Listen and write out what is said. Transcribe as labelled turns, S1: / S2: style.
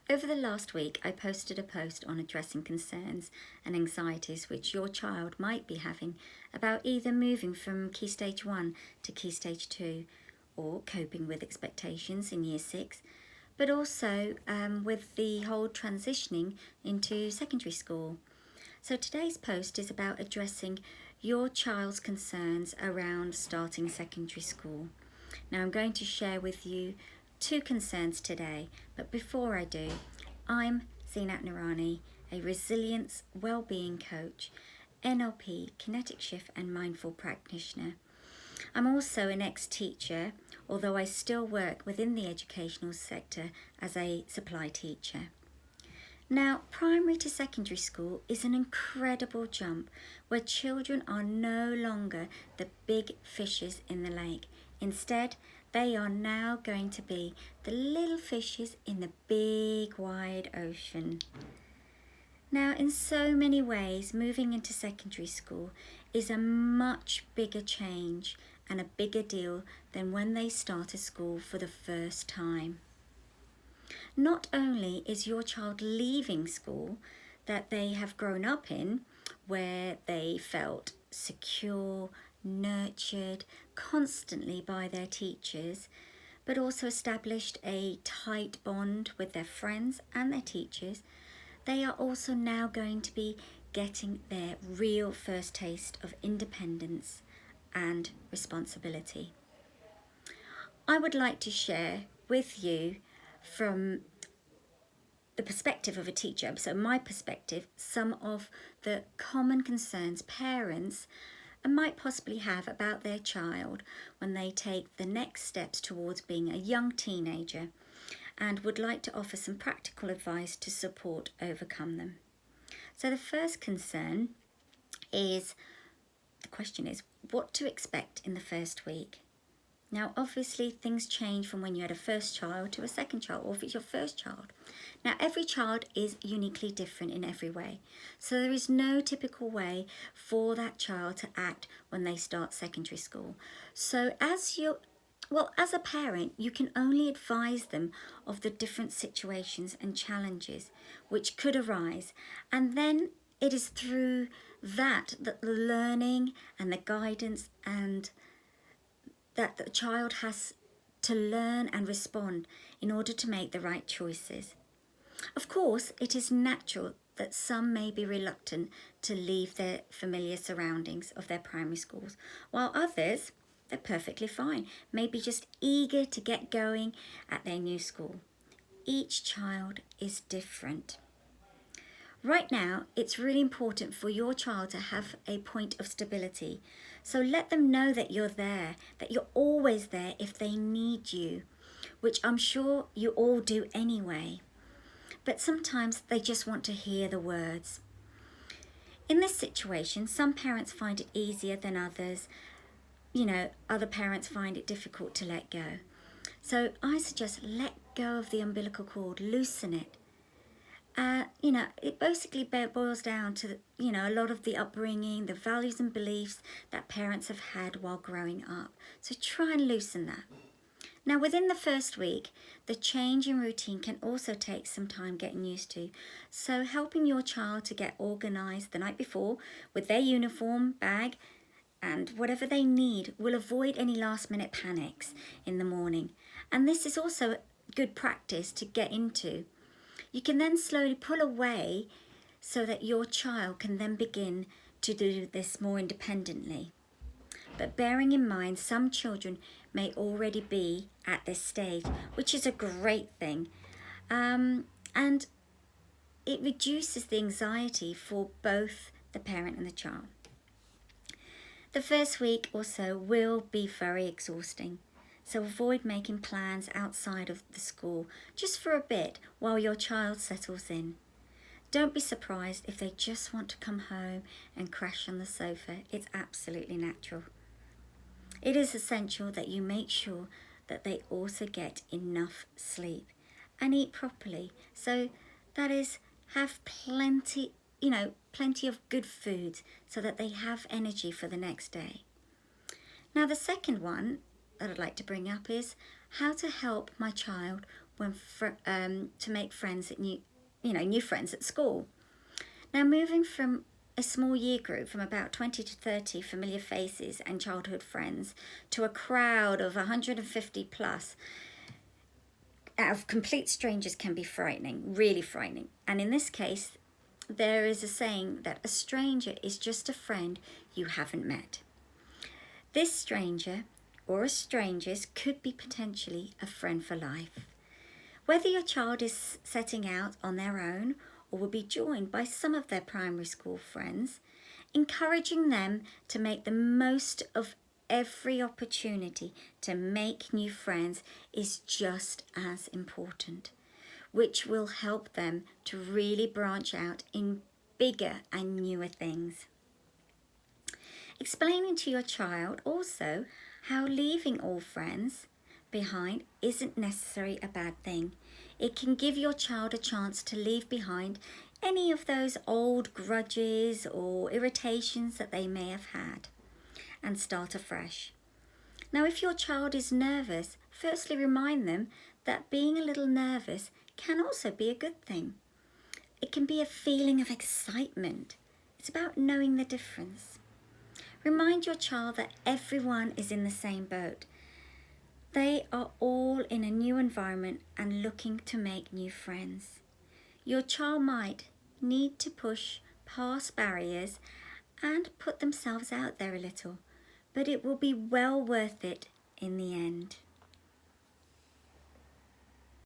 S1: Over the last week, I posted a post on addressing concerns and anxieties which your child might be having about either moving from Key Stage 1 to Key Stage 2 or coping with expectations in Year 6, but also with the whole transitioning into secondary school. So today's post is about addressing your child's concerns around starting secondary school. Now I'm going to share with you 2 concerns today, but before I do, I'm Zeenat Noorani, a resilience well-being coach, NLP, kinetic shift and mindful practitioner. I'm also an ex-teacher, although I still work within the educational sector as a supply teacher. Now, primary to secondary school is an incredible jump where children are no longer the big fishes in the lake. Instead, they are now going to be the little fishes in the big wide ocean. Now, in so many ways, moving into secondary school is a much bigger change and a bigger deal than when they started school for the first time. Not only is your child leaving school that they have grown up in, where they felt secure, nurtured constantly by their teachers, but also established a tight bond with their friends and their teachers, they are also now going to be getting their real first taste of independence and responsibility. I would like to share with you from the perspective of a teacher, so my perspective, some of the common concerns parents might possibly have about their child when they take the next steps towards being a young teenager, and would like to offer some practical advice to support overcome them. So the first concern is, the question is, what to expect in the first week. Now, obviously, things change from when you had a first child to a second child, or if it's your first child. Now, every child is uniquely different in every way. So there is no typical way for that child to act when they start secondary school. So as a parent, you can only advise them of the different situations and challenges which could arise. And then it is through that the learning and the guidance and that the child has to learn and respond in order to make the right choices. Of course, it is natural that some may be reluctant to leave their familiar surroundings of their primary schools, while others, they're perfectly fine, maybe just eager to get going at their new school. Each child is different. Right now, it's really important for your child to have a point of stability. So let them know that you're there, that you're always there if they need you, which I'm sure you all do anyway. But sometimes they just want to hear the words. In this situation, some parents find it easier than others. Other parents find it difficult to let go. So I suggest let go of the umbilical cord, loosen it. It basically boils down to, a lot of the upbringing, the values and beliefs that parents have had while growing up. So try and loosen that. Now, within the first week, the change in routine can also take some time getting used to. So helping your child to get organised the night before with their uniform, bag, and whatever they need will avoid any last-minute panics in the morning. And this is also good practice to get into. You can then slowly pull away so that your child can then begin to do this more independently. But bearing in mind, some children may already be at this stage, which is a great thing. And it reduces the anxiety for both the parent and the child. The first week or so will be very exhausting. So avoid making plans outside of the school just for a bit while your child settles in. Don't be surprised if they just want to come home and crash on the sofa. It's absolutely natural. It is essential that you make sure that they also get enough sleep and eat properly. So that is, have plenty of good food so that they have energy for the next day. Now, the second one that I'd like to bring up is how to help my child to make friends at new friends at school. Now, moving from a small year group from about 20 to 30 familiar faces and childhood friends to a crowd of 150 plus out of complete strangers can be frightening, really frightening. And in this case, there is a saying that a stranger is just a friend you haven't met. This stranger or strangers could be potentially a friend for life. Whether your child is setting out on their own or will be joined by some of their primary school friends, encouraging them to make the most of every opportunity to make new friends is just as important, which will help them to really branch out in bigger and newer things. Explaining to your child also how leaving all friends behind isn't necessarily a bad thing. It can give your child a chance to leave behind any of those old grudges or irritations that they may have had and start afresh. Now, if your child is nervous, firstly remind them that being a little nervous can also be a good thing. It can be a feeling of excitement. It's about knowing the difference. Remind your child that everyone is in the same boat. They are all in a new environment and looking to make new friends. Your child might need to push past barriers and put themselves out there a little, but it will be well worth it in the end.